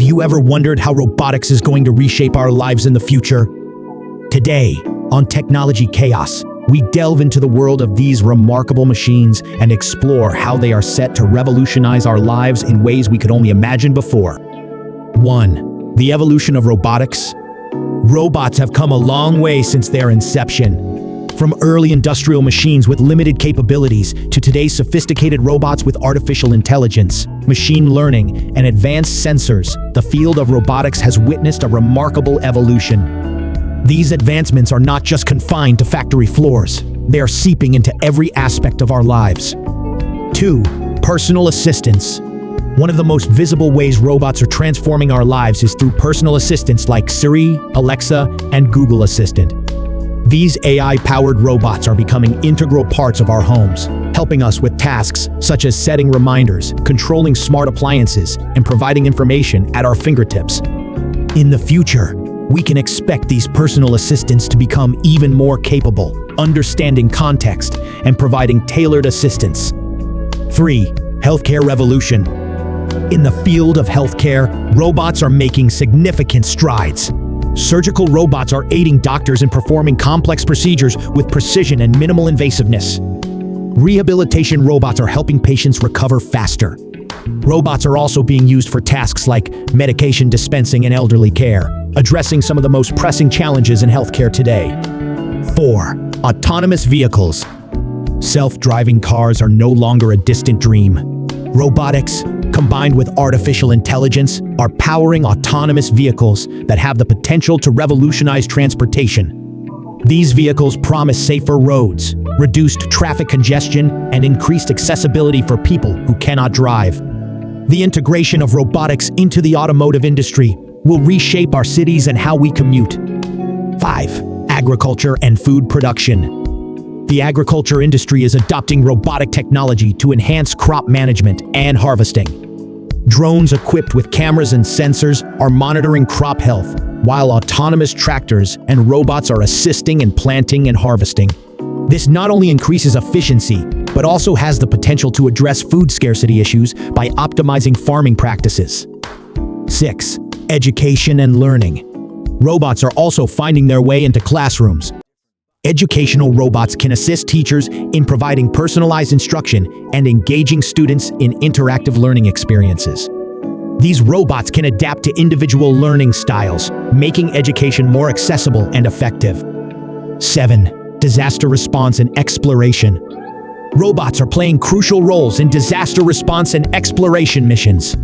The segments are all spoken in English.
you ever wondered how robotics is going to reshape our lives in the future? Today, on Technology Chaos, we delve into the world of these remarkable machines and explore how they are set to revolutionize our lives in ways we could only imagine before. 1. The evolution of robotics. Robots have come a long way since their inception. From early industrial machines with limited capabilities to today's sophisticated robots with artificial intelligence, machine learning, and advanced sensors, the field of robotics has witnessed a remarkable evolution. These advancements are not just confined to factory floors. They are seeping into every aspect of our lives. 2. Personal assistance. One of the most visible ways robots are transforming our lives is through personal assistants like Siri, Alexa, and Google Assistant. These AI-powered robots are becoming integral parts of our homes, helping us with tasks such as setting reminders, controlling smart appliances, and providing information at our fingertips. In the future, we can expect these personal assistants to become even more capable, understanding context, and providing tailored assistance. 3. Healthcare revolution. In the field of healthcare, robots are making significant strides. Surgical robots are aiding doctors in performing complex procedures with precision and minimal invasiveness. Rehabilitation robots are helping patients recover faster. Robots are also being used for tasks like medication dispensing and elderly care, addressing some of the most pressing challenges in healthcare today. 4. Autonomous vehicles. Self-driving cars are no longer a distant dream. Robotics, combined with artificial intelligence, are powering autonomous vehicles that have the potential to revolutionize transportation. These vehicles promise safer roads, reduced traffic congestion, and increased accessibility for people who cannot drive. The integration of robotics into the automotive industry will reshape our cities and how we commute. 5. Agriculture and food production. The agriculture industry is adopting robotic technology to enhance crop management and harvesting. Drones equipped with cameras and sensors are monitoring crop health, while autonomous tractors and robots are assisting in planting and harvesting. This not only increases efficiency, but also has the potential to address food scarcity issues by optimizing farming practices. 6. Education and learning. Robots are also finding their way into classrooms. Educational robots can assist teachers in providing personalized instruction and engaging students in interactive learning experiences. These robots can adapt to individual learning styles, making education more accessible and effective. 7. Disaster response and exploration. Robots are playing crucial roles in disaster response and exploration missions.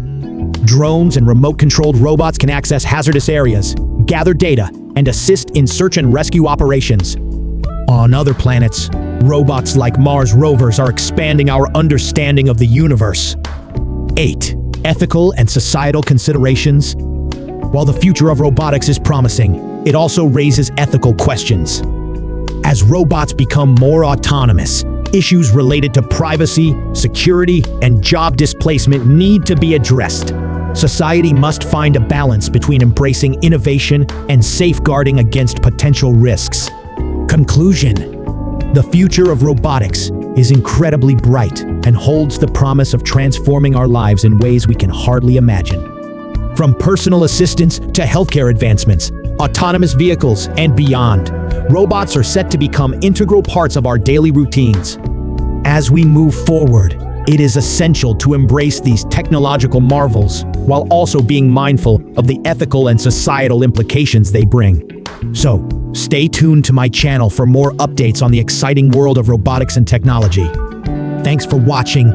Drones and remote-controlled robots can access hazardous areas, gather data, and assist in search and rescue operations. On other planets, robots like Mars rovers are expanding our understanding of the universe. 8. Ethical and societal considerations. While the future of robotics is promising, it also raises ethical questions. As robots become more autonomous, issues related to privacy, security, and job displacement need to be addressed. Society must find a balance between embracing innovation and safeguarding against potential risks. Conclusion. The future of robotics is incredibly bright and holds the promise of transforming our lives in ways we can hardly imagine. From personal assistance to healthcare advancements, autonomous vehicles, and beyond, robots are set to become integral parts of our daily routines. As we move forward, it is essential to embrace these technological marvels while also being mindful of the ethical and societal implications they bring. So, stay tuned to my channel for more updates on the exciting world of robotics and technology. Thanks for watching,